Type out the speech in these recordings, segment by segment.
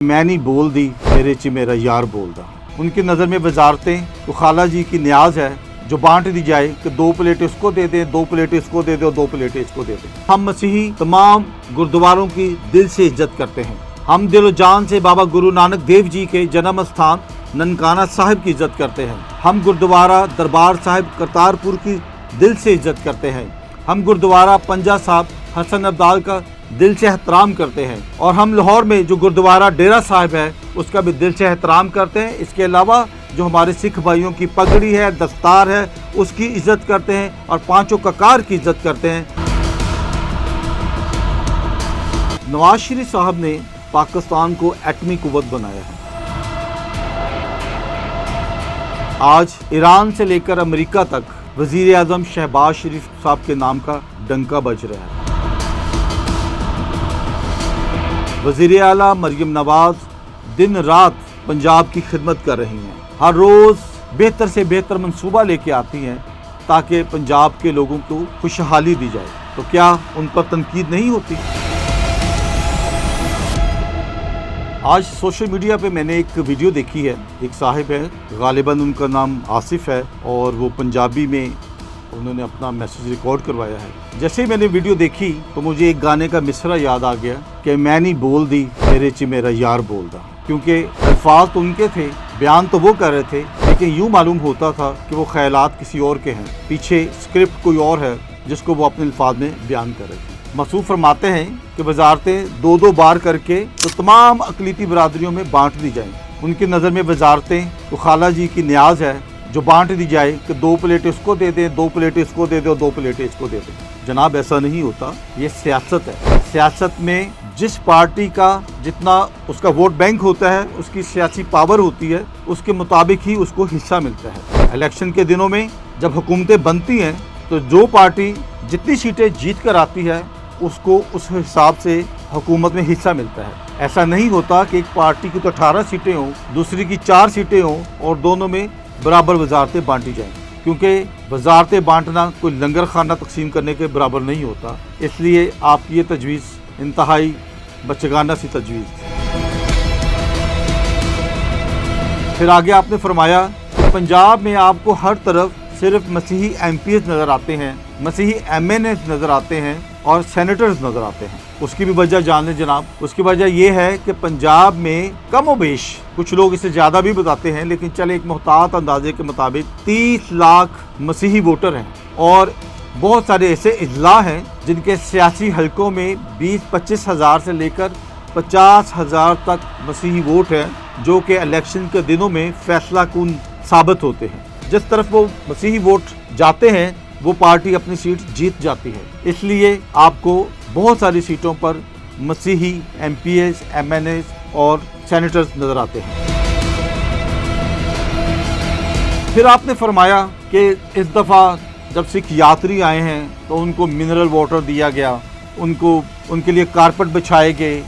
मैं नहीं बोल दी मेरे च मेरा यार बोलदा। उनकी नज़र में वजारतें तो खाला जी की न्याज है जो बांट दी जाए कि 2 प्लेटें उसको दे दें, 2 प्लेटें इसको दे दें और 2 प्लेटें इसको दे दें। हम मसीही तमाम गुरुद्वारों की दिल से इज्जत करते हैं। हम दिलो जान से बाबा गुरु नानक देव जी के जन्म स्थान ननकाना साहिब की इज्जत करते हैं। हम गुरुद्वारा दरबार साहिब करतारपुर की दिल से इज्जत करते हैं। हम गुरुद्वारा पंजा साहिब हसन अब्दाल का दिल से एहतराम करते हैं और हम लाहौर में जो गुरुद्वारा डेरा साहिब है उसका भी दिल से एहतराम करते हैं। इसके अलावा जो हमारे सिख भाइयों की पगड़ी है, दस्तार है, उसकी इज्जत करते हैं और पांचों ककार की इज्जत करते हैं। नवाज शरीफ साहब ने पाकिस्तान को एटमी कुव्वत बनाया है। आज ईरान से लेकर अमेरिका तक वजीर आज़म शहबाज शरीफ साहब के नाम का डंका बज रहा है। वज़ीर आला मरियम नवाज दिन रात पंजाब की खिदमत कर रही हैं। हर रोज़ बेहतर से बेहतर मंसूबा लेके आती हैं ताकि पंजाब के लोगों को खुशहाली दी जाए। तो क्या उन पर तनकीद नहीं होती? आज सोशल मीडिया पे मैंने एक वीडियो देखी है। एक साहिब है, गालिबन उनका नाम आसिफ है और वो पंजाबी में उन्होंने अपना मैसेज रिकॉर्ड करवाया है। जैसे ही मैंने वीडियो देखी तो मुझे एक गाने का मिसरा याद आ गया कि मैं नहीं बोल दी मेरे च मेरा यार बोलदा। क्योंकि अल्फाज तो उनके थे, बयान तो वो कर रहे थे, लेकिन यूँ मालूम होता था कि वो ख्यालात किसी और के हैं, पीछे स्क्रिप्ट कोई और है जिसको वो अपने अल्फाज में बयान कर रहे थे। मसूद फरमाते हैं कि वजारतें 2-2 बार करके तो तमाम अकलीती बरादरियों में बांट दी जाएँ। उनकी नज़र में वजारतें तो खाला जी की न्याज है जो बांट दी जाए कि 2 प्लेटें उसको दे दें, 2 प्लेटें इसको दे दें और 2 प्लेटें इसको दे दें। जनाब, ऐसा नहीं होता, ये सियासत है। सियासत में जिस पार्टी का जितना उसका वोट बैंक होता है, उसकी सियासी पावर होती है, उसके मुताबिक ही उसको हिस्सा मिलता है। इलेक्शन के दिनों में जब हुकूमतें बनती हैं तो जो पार्टी जितनी सीटें जीत कर आती है उसको उस हिसाब से हुकूमत में हिस्सा मिलता है। ऐसा नहीं होता कि एक पार्टी की तो 18 सीटें हों, दूसरी की 4 सीटें हों और दोनों में बराबर वजारतें बांटी जाएं, क्योंकि वजारतें बांटना कोई लंगर खाना तकसीम करने के बराबर नहीं होता। इसलिए आपकी ये तजवीज़ इंतहाई बचगाना सी तजवीज़ थी। फिर आगे आपने फरमाया कि पंजाब में आपको हर तरफ सिर्फ मसीही MPs नज़र आते हैं, मसीही MNAs नज़र आते हैं और सेनेटर्स नज़र आते हैं। उसकी भी वजह जान लें जनाब। उसकी वजह यह है कि पंजाब में कम व बेश, कुछ लोग इसे ज़्यादा भी बताते हैं, लेकिन चले एक मुहतात अंदाजे के मुताबिक 30 लाख मसीही वोटर हैं और बहुत सारे ऐसे अजला हैं जिनके सियासी हलकों में 20-25 हज़ार से लेकर 50 हज़ार तक मसीही वोट हैं, जो कि इलेक्शन के दिनों में फैसला कुन साबित होते हैं। जिस तरफ वो मसीही वोट जाते हैं वो पार्टी अपनी सीट जीत जाती है। इसलिए आपको बहुत सारी सीटों पर मसीही MPs, MNAs और सेनेटर्स नज़र आते हैं। फिर आपने फरमाया कि इस दफ़ा जब सिख यात्री आए हैं तो उनको मिनरल वाटर दिया गया, उनके लिए कारपेट बिछाए गए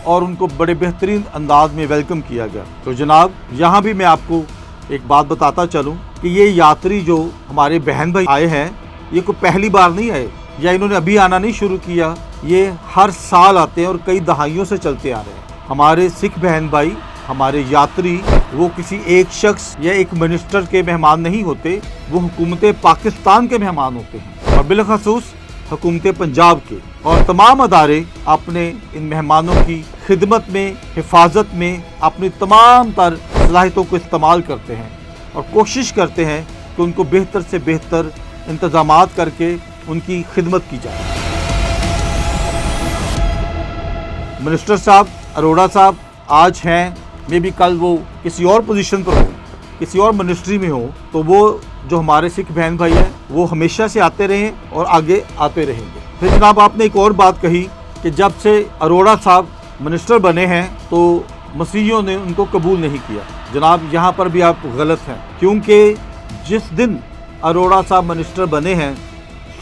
और उनको बड़े बेहतरीन अंदाज में वेलकम किया गया। तो जनाब, यहाँ भी मैं आपको एक बात बताता चलूँ कि ये यात्री जो हमारे बहन भाई आए हैं, ये कोई पहली बार नहीं आए या इन्होंने अभी आना नहीं शुरू किया, ये हर साल आते हैं और कई दहाइयों से चलते आ रहे हैं। हमारे सिख बहन भाई, हमारे यात्री, वो किसी एक शख्स या एक मिनिस्टर के मेहमान नहीं होते, वो हुकूमत पाकिस्तान के मेहमान होते हैं और बिलखसूस हुकूमत पंजाब के। और तमाम अदारे अपने इन मेहमानों की खिदमत में, हिफाजत में अपनी तमाम तर सलाहियतों को इस्तेमाल करते हैं और कोशिश करते हैं कि उनको बेहतर से बेहतर इंतजामात करके उनकी खिदमत की जाए। मिनिस्टर साहब, अरोड़ा साहब आज हैं, मे भी कल वो किसी और पोजीशन पर हो, किसी और मिनिस्ट्री में हो, तो वो जो हमारे सिख बहन भाई हैं वो हमेशा से आते रहे और आगे आते रहेंगे। फिर जनाब, आपने एक और बात कही कि जब से अरोड़ा साहब मिनिस्टर बने हैं तो मसीहियों ने उनको कबूल नहीं किया। जनाब, यहाँ पर भी आप गलत हैं, क्योंकि जिस दिन अरोड़ा साहब मिनिस्टर बने हैं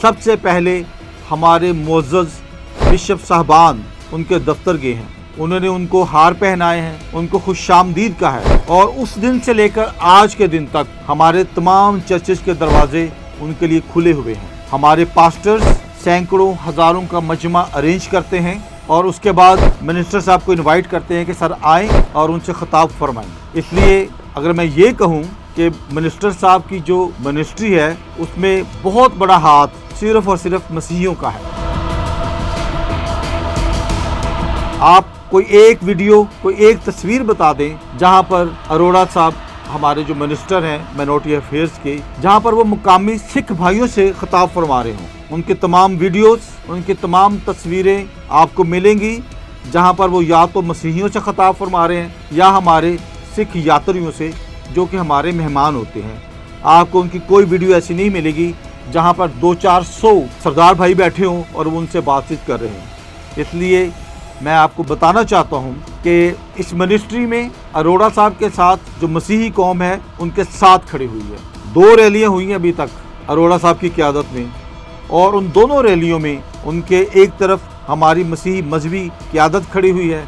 सबसे पहले हमारे मुअज़्ज़ज़ बिशप साहबान उनके दफ्तर गए हैं, उन्होंने उनको हार पहनाए हैं, उनको खुशामदीद कहा है और उस दिन से लेकर आज के दिन तक हमारे तमाम चर्चेस के दरवाजे उनके लिए खुले हुए हैं। हमारे पास्टर्स सैकड़ों हज़ारों का मजमा अरेंज करते हैं और उसके बाद मिनिस्टर साहब को इनवाइट करते हैं कि सर आएँ और उनसे खिताब फरमाएं। इसलिए अगर मैं ये कहूँ कि मिनिस्टर साहब की जो मिनिस्ट्री है उसमें बहुत बड़ा हाथ सिर्फ और सिर्फ मसीहियों का है। आप कोई एक वीडियो, कोई एक तस्वीर बता दें जहां पर अरोड़ा साहब हमारे जो मिनिस्टर हैं माइनॉरिटी अफेयर्स के, जहां पर वो मुकामी सिख भाइयों से खिताब फरमा रहे हों। उनके तमाम वीडियोस, उनकी तमाम तस्वीरें आपको मिलेंगी जहां पर वो या तो मसीहियों से खिताब फरमा रहे हैं या हमारे सिख यात्रियों से जो कि हमारे मेहमान होते हैं। आपको उनकी कोई वीडियो ऐसी नहीं मिलेगी जहां पर 200-400 सरदार भाई बैठे हों और वो उनसे बातचीत कर रहे हैं। इसलिए मैं आपको बताना चाहता हूं कि इस मिनिस्ट्री में अरोड़ा साहब के साथ जो मसीही कौम है उनके साथ खड़ी हुई है। 2 रैलियां हुई हैं अभी तक अरोड़ा साहब की क़यादत में, और उन दोनों रैलियों में उनके एक तरफ हमारी मसीही मजहबी क़यादत खड़ी हुई है,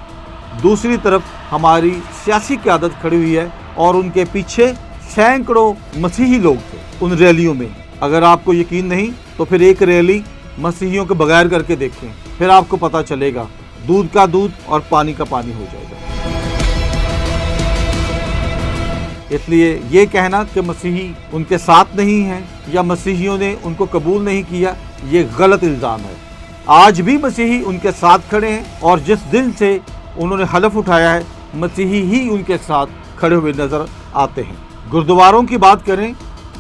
दूसरी तरफ हमारी सियासी क़यादत खड़ी हुई है, और उनके पीछे सैकड़ों मसीही लोग थे उन रैलियों में। अगर आपको यकीन नहीं तो फिर एक रैली मसीहियों के बगैर करके देखें, फिर आपको पता चलेगा दूध का दूध और पानी का पानी हो जाएगा। इसलिए ये कहना कि मसीही उनके साथ नहीं हैं या मसीहियों ने उनको कबूल नहीं किया, ये गलत इल्ज़ाम है। आज भी मसीही उनके साथ खड़े हैं और जिस दिन से उन्होंने हलफ उठाया है मसीही ही उनके साथ खड़े हुए नज़र आते हैं। गुरुद्वारों की बात करें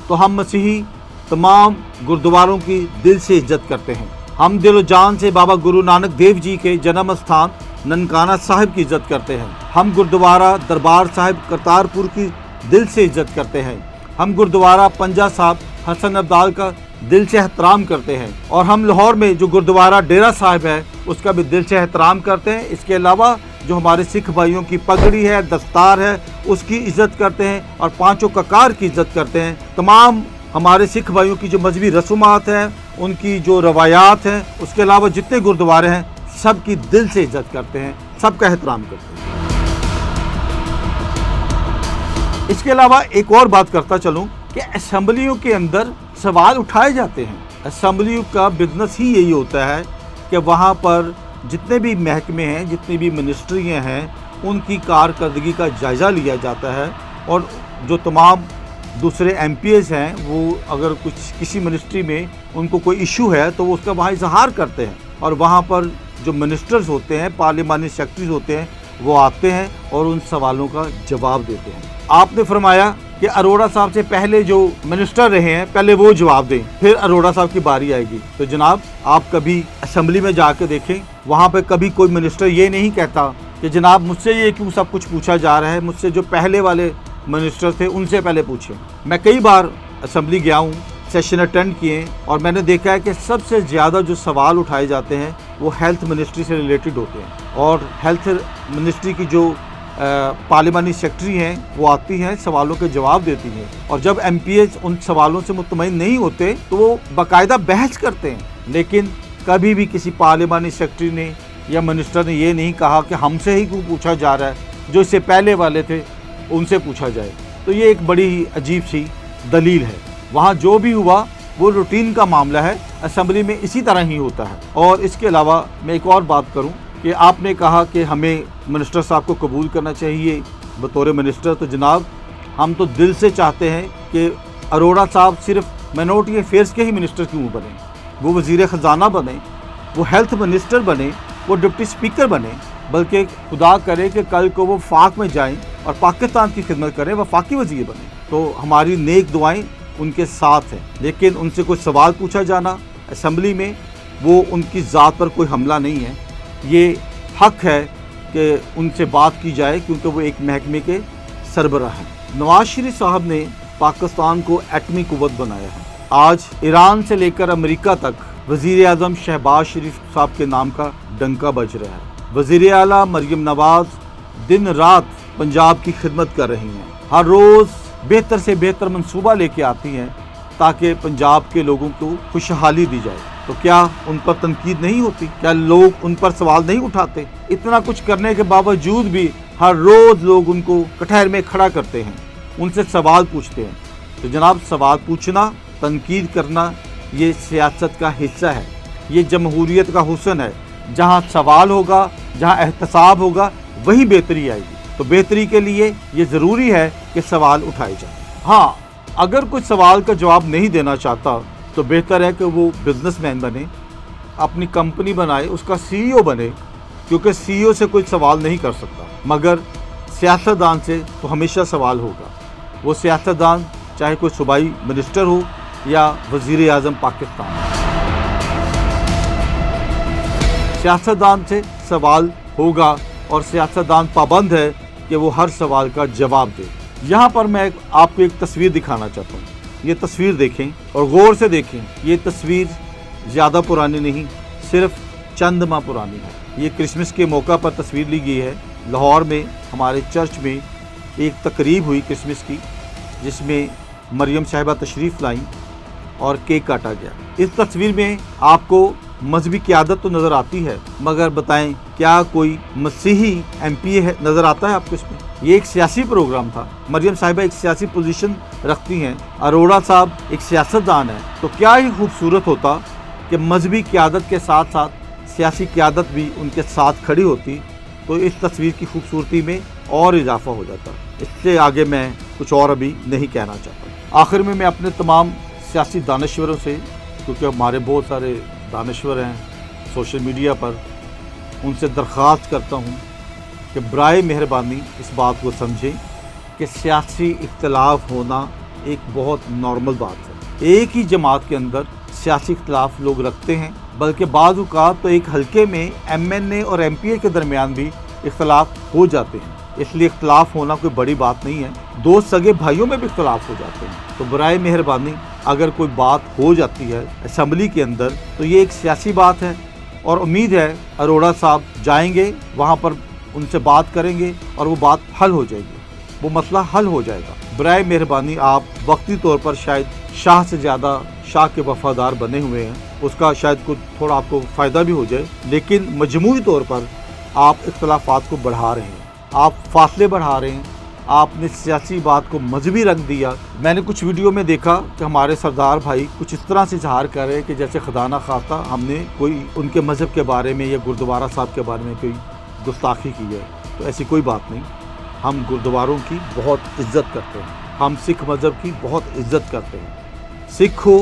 तो हम मसीही तमाम गुरुद्वारों की दिल से इज्जत करते हैं। हम दिलो जान से बाबा गुरु नानक देव जी के जन्म स्थान ननकाना साहिब की इज्जत करते हैं। हम गुरुद्वारा दरबार साहिब करतारपुर की दिल से इज्जत करते हैं। हम गुरुद्वारा पंजा साहिब हसन अब्दाल का दिल से एहतराम करते हैं, और हम लाहौर में जो गुरुद्वारा डेरा साहिब है उसका भी दिल से एहतराम करते हैं। इसके अलावा जो हमारे सिख भाइयों की पगड़ी है, दस्तार है, उसकी इज्जत करते हैं और पांचों ककार की इज्जत करते हैं। तमाम हमारे सिख भाइयों की जो मजहबी रसूमात हैं, उनकी जो रवायात हैं, उसके अलावा जितने गुरुद्वारे हैं सब की दिल से इज्जत करते हैं, सबका एहतराम करते हैं। इसके अलावा एक और बात करता चलूं कि असेंबलियों के अंदर सवाल उठाए जाते हैं। असेंबलियों का बिजनेस ही यही होता है कि वहाँ पर जितने भी महकमे हैं, जितनी भी मिनिस्ट्रियाँ हैं, उनकी कारकर्दगी का जायज़ा लिया जाता है, और जो तमाम दूसरे MPs हैं वो अगर कुछ किसी मिनिस्ट्री में उनको कोई इशू है तो वो उसका वहाँ इजहार करते हैं, और वहाँ पर जो मिनिस्टर्स होते हैं, पार्लिमानी सेक्रेटरीज होते हैं, वो आते हैं और उन सवालों का जवाब देते हैं। आपने फरमाया कि अरोड़ा साहब से पहले जो मिनिस्टर रहे हैं पहले वो जवाब दें, फिर अरोड़ा साहब की बारी आएगी। तो जनाब आप कभी असेंबली में जाकर देखें, वहाँ पे कभी कोई मिनिस्टर ये नहीं कहता कि जनाब मुझसे ये क्यों सब कुछ पूछा जा रहा है, मुझसे जो पहले वाले मिनिस्टर थे उनसे पहले पूछें। मैं कई बार असेंबली गया हूँ, सेशन अटेंड किए, और मैंने देखा है कि सबसे ज़्यादा जो सवाल उठाए जाते हैं वो हेल्थ मिनिस्ट्री से रिलेटेड होते हैं, और हेल्थ मिनिस्ट्री की जो पार्लिमानी सेक्रेटरी हैं वो आती हैं, सवालों के जवाब देती हैं, और जब MPs उन सवालों से मुतमईन नहीं होते तो वो बाकायदा बहस करते हैं। लेकिन कभी भी किसी पार्लिमानी सेक्रेटरी ने या मिनिस्टर ने ये नहीं कहा कि हमसे ही क्यों पूछा जा रहा है, जो इससे पहले वाले थे उनसे पूछा जाए। तो ये एक बड़ी ही अजीब सी दलील है। वहाँ जो भी हुआ वो रूटीन का मामला है, असेंबली में इसी तरह ही होता है। और इसके अलावा मैं एक और बात करूँ कि आपने कहा कि हमें मिनिस्टर साहब को कबूल करना चाहिए बतौर मिनिस्टर। तो जनाब हम तो दिल से चाहते हैं कि अरोड़ा साहब सिर्फ माइनॉरिटी अफेयर्स के ही मिनिस्टर क्यों बने, वो वज़ीर ख़जाना बने, वो हेल्थ मिनिस्टर बने, वो डिप्टी स्पीकर बने, बल्कि खुदा करे कि कल को वो फाक में जाएं और पाकिस्तान की खिदमत करें, वफाकी वज़ीर बने। तो हमारी नेक दुआएं उनके साथ हैं। लेकिन उनसे कोई सवाल पूछा जाना असेंबली में, वो उनकी ज़ात पर कोई हमला नहीं है। ये हक है कि उनसे बात की जाए क्योंकि वो एक महकमे के सरबराह हैं। नवाज शरीफ साहब ने पाकिस्तान को एटमी कुव्वत बनाया है। आज ईरान से लेकर अमेरिका तक वज़ीर आज़म शहबाज शरीफ साहब के नाम का डंका बज रहा है। वज़ीर आला मरियम नवाज़ दिन रात पंजाब की खिदमत कर रही हैं, हर रोज़ बेहतर से बेहतर मंसूबा लेके आती हैं ताकि पंजाब के लोगों को खुशहाली दी जाए। तो क्या उन पर तनकीद नहीं होती? क्या लोग उन पर सवाल नहीं उठाते? इतना कुछ करने के बावजूद भी हर रोज़ लोग उनको कटहर में खड़ा करते हैं, उनसे सवाल पूछते हैं। तो जनाब सवाल पूछना, तनकीद करना ये सियासत का हिस्सा है, ये जमहूरियत का हुस्न है, जहाँ सवाल होगा, जहाँ एहतसाब होगा, वही बेहतरी आएगी। तो बेहतरी के लिए ये ज़रूरी है कि सवाल उठाए जाए। हाँ, अगर कोई सवाल का जवाब नहीं देना चाहता तो बेहतर है कि वो बिजनेसमैन बने, अपनी कंपनी बनाए, उसका सीईओ बने, क्योंकि सीईओ से कोई सवाल नहीं कर सकता, मगर सियासतदान से तो हमेशा सवाल होगा। वो सियासतदान चाहे कोई सूबाई मिनिस्टर हो या वज़ीर आज़म पाकिस्तान, सियासतदान से सवाल होगा और सियासतदान पाबंद है कि वो हर सवाल का जवाब दे। यहाँ पर मैं आपको एक तस्वीर दिखाना चाहता हूँ। ये तस्वीर देखें और गौर से देखें। ये तस्वीर ज़्यादा पुरानी नहीं, सिर्फ चंद माह पुरानी है। ये क्रिसमस के मौका पर तस्वीर ली गई है। लाहौर में हमारे चर्च में एक तकरीब हुई क्रिसमस की, जिसमें मरियम साहिबा तशरीफ़ लाई और केक काटा गया। इस तस्वीर में आपको मजहबी क़यादत तो नज़र आती है, मगर बताएं क्या कोई मसीही एमपी नज़र आता है आपको इसमें? ये एक सियासी प्रोग्राम था। मरियम साहिबा एक सियासी पोजीशन रखती हैं, अरोड़ा साहब एक सियासतदान है। तो क्या ही खूबसूरत होता कि मजहबी क़यादत के साथ साथ सियासी क़यादत भी उनके साथ खड़ी होती, तो इस तस्वीर की खूबसूरती में और इजाफा हो जाता। इससे आगे मैं कुछ और अभी नहीं कहना चाहता। आखिर में मैं अपने तमाम सियासी दानश्वरों से, क्योंकि हमारे बहुत सारे दानश्वर हैं सोशल मीडिया पर, उनसे दरख्वास्त करता हूँ कि बराए मेहरबानी इस बात को समझें कि सियासी इख्तलाफ होना एक बहुत नॉर्मल बात है। एक ही जमात के अंदर सियासी इख्तलाफ लोग रखते हैं, बल्कि बाज़ औक़ात तो एक हलके में MNA और MPA के दरमियान भी इख्तलाफ हो जाते हैं। इसलिए इख्तलाफ होना कोई बड़ी बात नहीं है। दो सगे भाइयों में भी इख्तलाफ हो जाते हैं। तो बराए मेहरबानी अगर कोई बात हो जाती है असम्बली के अंदर, तो ये एक सियासी बात है और उम्मीद है अरोड़ा साहब जाएंगे, वहाँ पर उनसे बात करेंगे और वो बात हल हो जाएगी, वो मसला हल हो जाएगा। बराए मेहरबानी आप वक्ती तौर पर शायद शाह से ज़्यादा शाह के वफ़ादार बने हुए हैं, उसका शायद कुछ थोड़ा आपको फ़ायदा भी हो जाए, लेकिन मजमूई तौर पर आप इख्तलाफात को बढ़ा रहे हैं, आप फासले बढ़ा रहे हैं, आपने सियासी बात को मजहबी रंग दिया। मैंने कुछ वीडियो में देखा कि हमारे सरदार भाई कुछ इस तरह से इजहार कर रहे हैं कि जैसे खुदा ना खास्ता हमने कोई उनके मज़हब के बारे में या गुरुद्वारा साहब के बारे में कोई गुस्ताखी की है। तो ऐसी कोई बात नहीं। हम गुरुद्वारों की बहुत इज्जत करते हैं, हम सिख मज़हब की बहुत इज्जत करते हैं। सिख हो,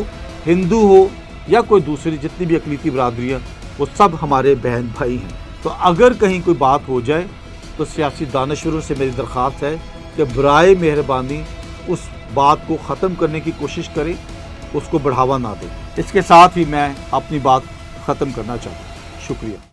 हिंदू हो या कोई दूसरी जितनी भी अक़लीती बरादरियाँ, वो सब हमारे बहन भाई हैं। तो अगर कहीं कोई बात हो जाए तो सियासी दानश्वरों से मेरी दरख्वास्त है कि बराए मेहरबानी उस बात को ख़त्म करने की कोशिश करें, उसको बढ़ावा ना दें। इसके साथ ही मैं अपनी बात ख़त्म करना चाहता हूँ। शुक्रिया।